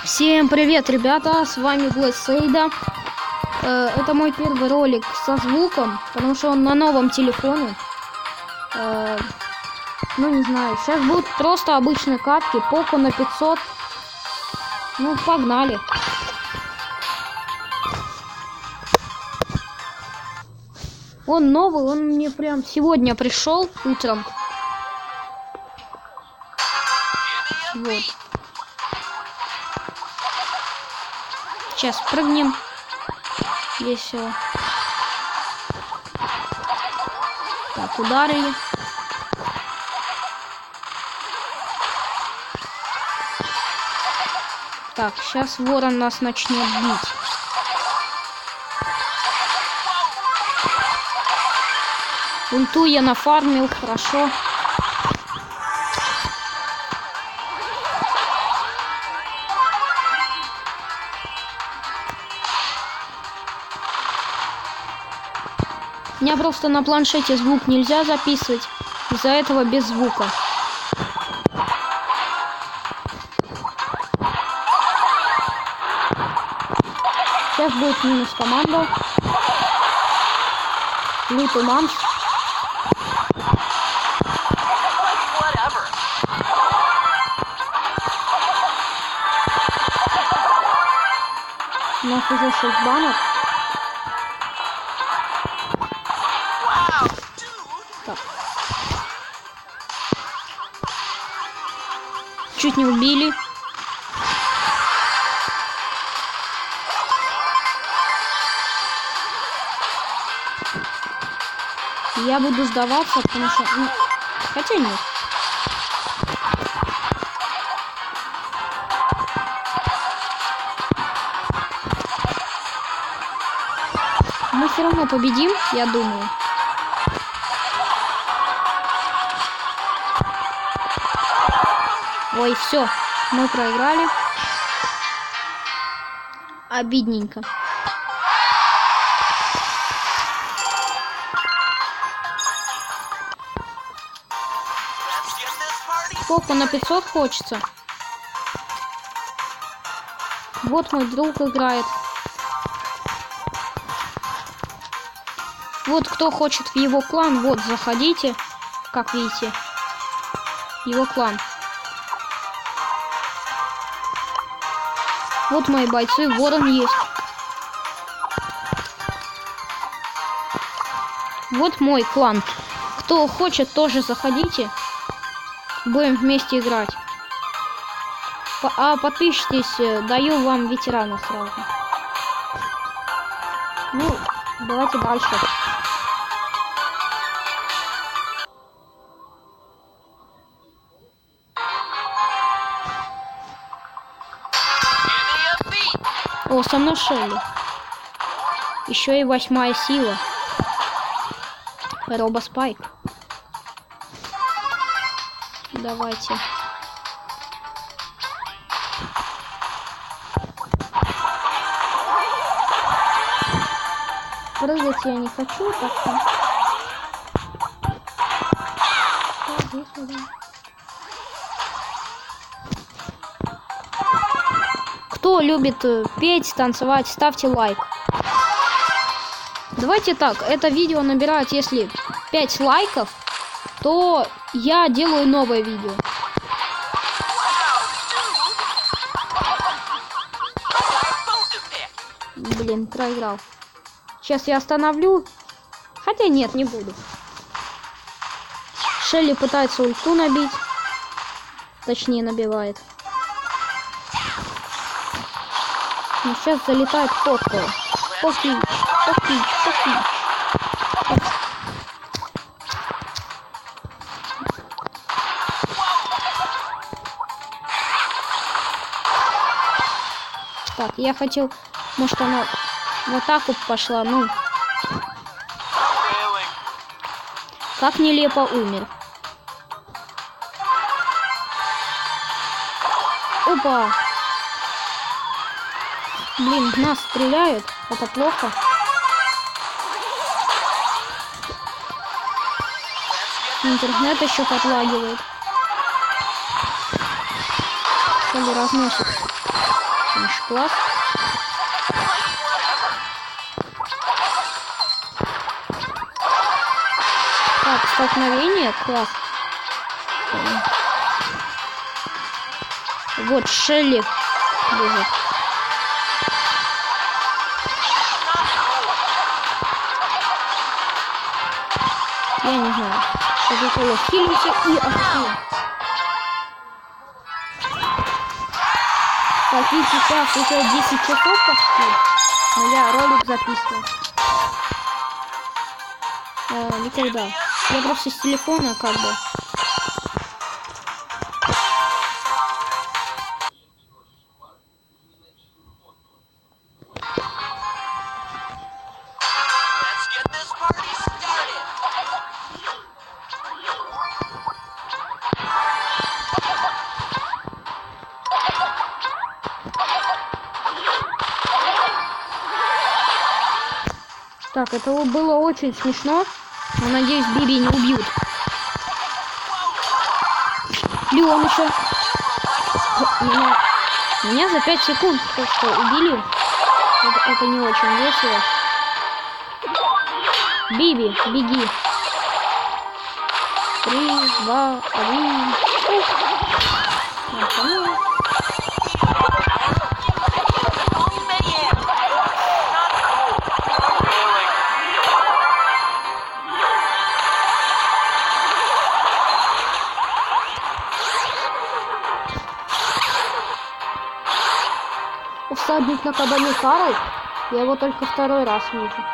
Всем привет, ребята, с вами Блэссейда. Это мой первый ролик со звуком, потому что он на новом телефоне. Ну, не знаю, сейчас будут просто обычные катки, Поко на 500. Ну, погнали. Он новый, он мне прям сегодня пришел утром. Вот. Сейчас прыгнем. Весело. Так, ударили. Так, сейчас ворон нас начнет бить. Ульту я нафармил, хорошо. У меня просто на планшете звук нельзя записывать, из-за этого без звука. Сейчас будет минус команда. Лютый манс. У нас уже 6 банок. Так. Чуть не убили. Я буду сдаваться, потому что... Ну, хотя нет. Мы все равно победим, я думаю. Ой, все, мы проиграли. Обидненько. Поко на 500 хочется. Вот мой друг играет. Вот кто хочет в его клан, вот заходите, как видите, его клан. Вот мои бойцы, ворон есть. Вот мой клан. Кто хочет, тоже заходите. Будем вместе играть. Подпишитесь, даю вам ветерана сразу. Ну, давайте дальше. О, со мной Шелли. Еще и 8-я сила. Робоспайк. Давайте. Прыгать я не хочу, так-то. Кто любит петь, танцевать, ставьте лайк. Давайте так, это видео набирает, если 5 лайков, то я делаю новое видео. Блин, проиграл. Сейчас я остановлю. Хотя нет, не буду. Шелли пытается ульту набить. Точнее, набивает. Но сейчас залетает Поко. Поки. Так, я хотел... Может, она в атаку пошла, ну... Как нелепо умер. Опа! Блин, в нас стреляют. Это плохо. Интернет еще подлагивает. Что ли разносит? Очень класс. Так, столкновение, класс. Вот Шелли бежит. Я не знаю. Кока-кола хилимся и атакуем. Так, и сейчас уже 10 часов почти. Но я ролик записываю. Никогда. Я просто с телефона как бы. Так, это было очень смешно. Но надеюсь, Биби не убьют. Леон еще. Меня за 5 секунд просто убили. Это не очень весело. Биби, беги. 3, 2, 1. Всадник на кабане Карл. Я его только второй раз вижу.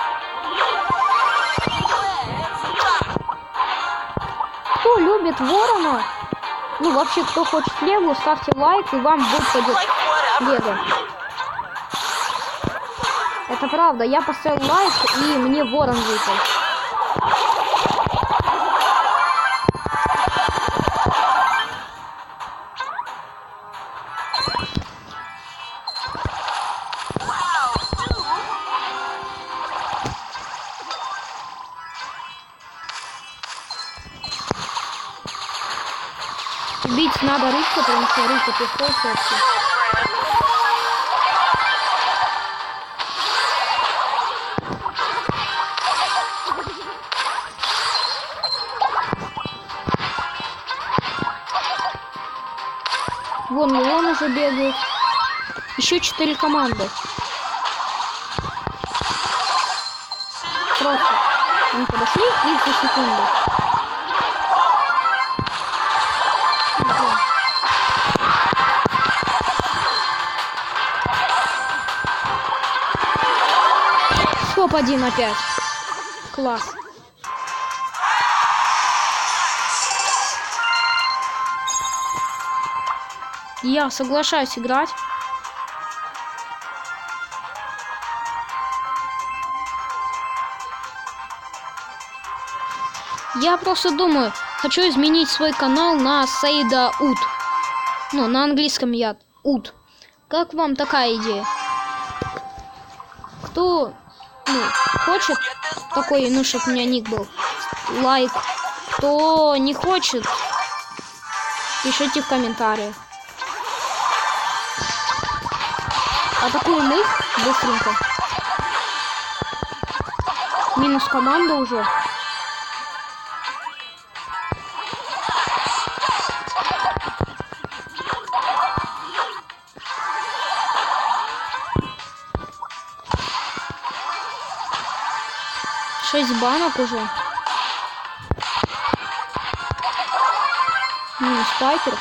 Кто любит ворона? Ну, вообще, кто хочет Лего, ставьте лайк, и вам выпадет Лего. Это правда. Я поставил лайк, и мне ворон выпал. Бить надо рыбку, потому что рыбка пешком все. Вон Леон уже бегает. Еще 4 команды. Просто. Они подошли и 2 секунды. Топ-1 опять. Класс. Я соглашаюсь играть. Я просто думаю, хочу изменить свой канал на Сейда Ут. Ну, на английском я Ут. Как вам такая идея? Кто хочет такой, ну, чтобы у меня ник был, лайк. Кто не хочет, пишите в комментариях. Атакуем их быстренько. Минус команда уже. Шесть банок уже. Минус Пайпер.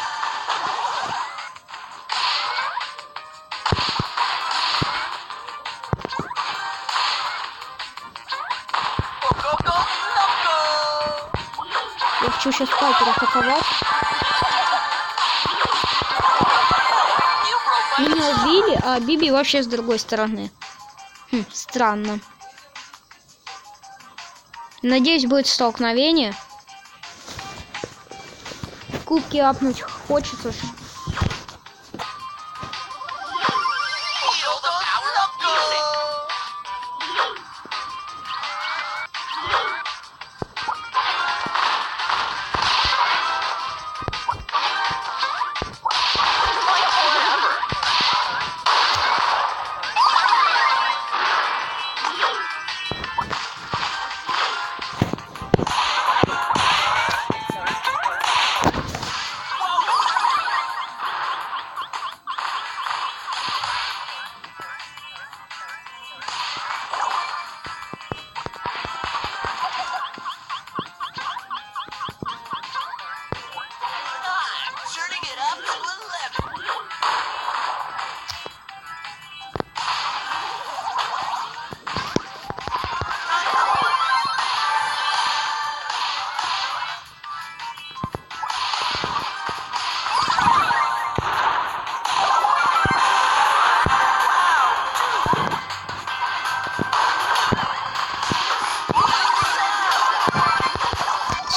Я хочу сейчас Пайпер атаковать. Меня убили, а Биби вообще с другой стороны. Странно. Надеюсь, будет столкновение. Кубки апнуть хочется.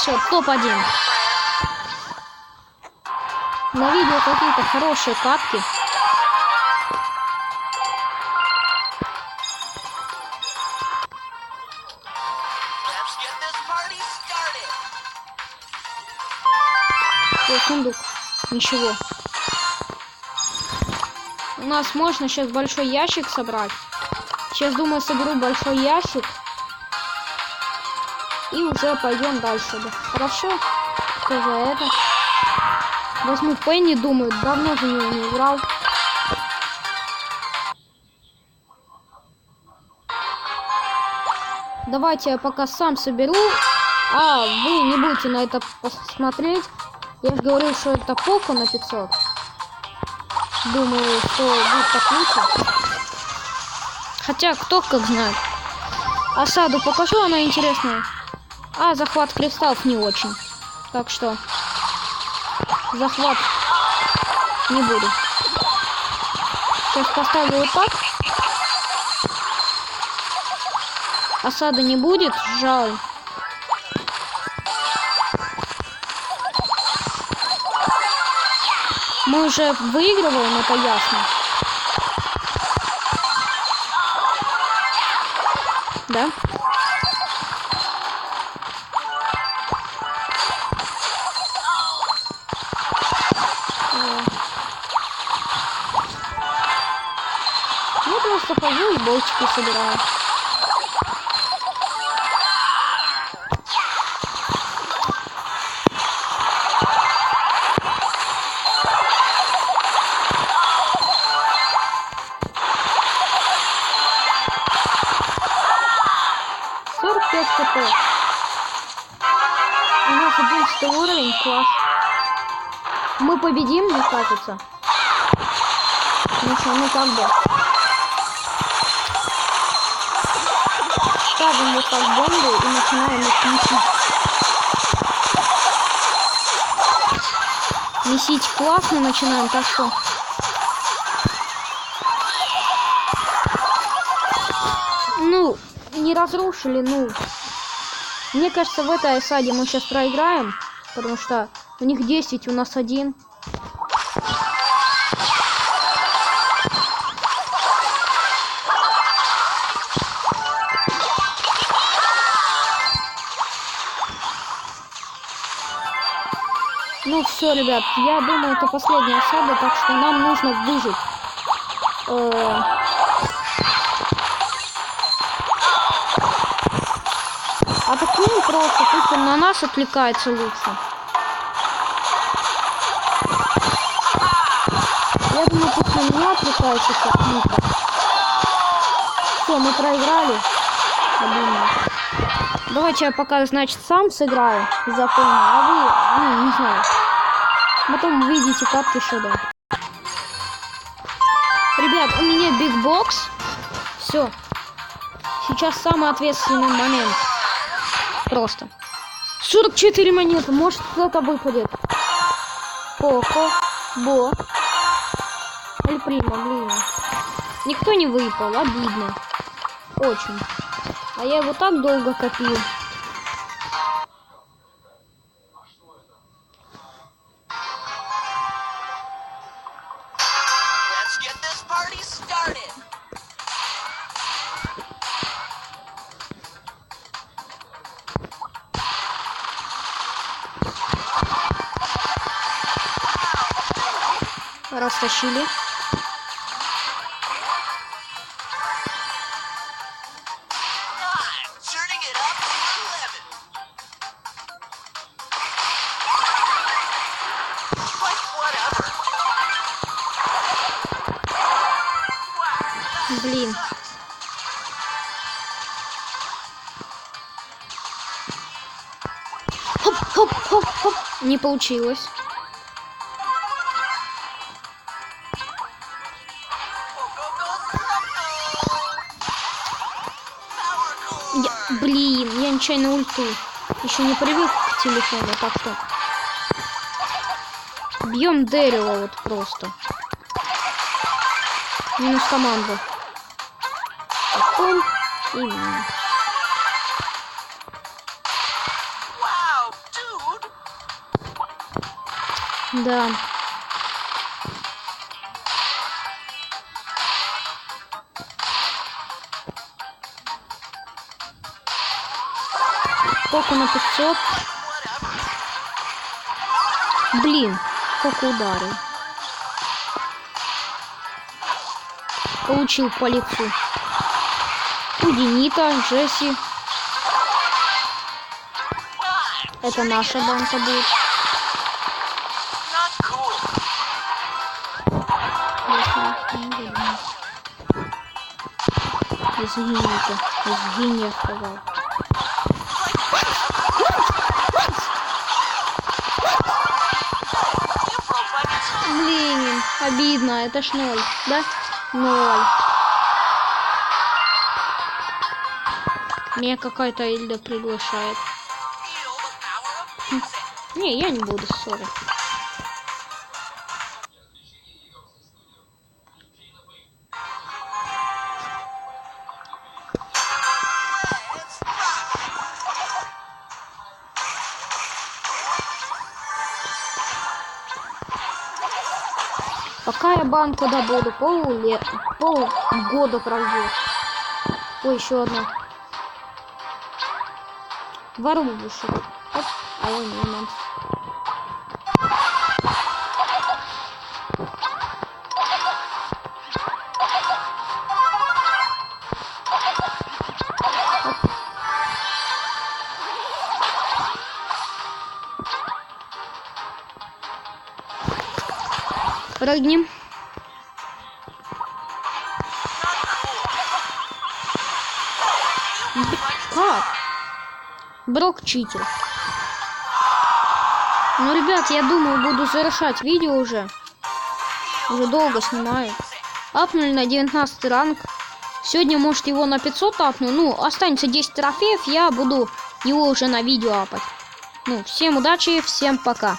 Все, топ-1. На видео какие-то хорошие катки. Сундук. Ничего. У нас можно сейчас большой ящик собрать. Сейчас, думаю, соберу большой ящик. И уже пойдем дальше. Да. Хорошо? Что за это? Возьму Пенни, думаю, давно за него не играл. Давайте я пока сам соберу. А вы не будете на это посмотреть. Я же говорил, что это Поко на 500. Думаю, что будет так лучше. Хотя, кто как знает. Осаду покажу, она интересная. А захват кристаллов не очень. Так что захват не буду. Сейчас поставлю вот так. Осады не будет, жаль. Мы уже выигрываем, это ясно. Да? Я просто хожу и болтики собираю. ХП. У нас 11 уровень, класс. Мы победим, мне кажется. Ну как бы. Ставим вот так бомбу и начинаем их месить. Месить классно начинаем, так что... Ну, не разрушили, ну... Мне кажется, в этой осаде мы сейчас проиграем, потому что у них 10, у нас 1. Ну все, ребят, я думаю, это последняя осада, так что нам нужно выжить. Атакуем просто, пусть он на нас отвлекается лучше. Я думаю, пусть на меня отвлекается как-то. Все, мы проиграли. Давайте я пока, значит, сам сыграю за Пенни, а вы, не знаю. Потом увидите катки сюда. Ребят, у меня бигбокс. Все. Сейчас самый ответственный момент. Просто. 44 монеты. Может, кто-то выпадет. Поко. Бо. Эль Примо, блин. Никто не выпал. Обидно. Очень. А я его так долго копил. Растащили. Блин. Хоп-хоп-хоп-хоп. Не получилось. Блин, я нечаянно ульту. Еще не привык к телефону, так что. Бьем дерево вот просто. Минус команда. Потом и минус. Да. Сколько на 500? Блин, сколько ударил. Получил по лицу. Удинита, Джесси. Это наша банка будет. Извините, извини, я сказал. Блин, обидно, это ж 0, да? 0. Меня какая-то Эльда приглашает. Не, я не буду ссорить. Пока я банку добуду, полгода пройдет. Ой, еще одна. Воробушек. Оп, а я не мам. Прыгнем. Как? Брок читер. Ну, ребят, я думаю, буду завершать видео уже. Уже долго снимаю. Апнули на 19 ранг. Сегодня, может, его на 500 апну. Ну, останется 10 трофеев, я буду его уже на видео апать. Ну, всем удачи, всем пока.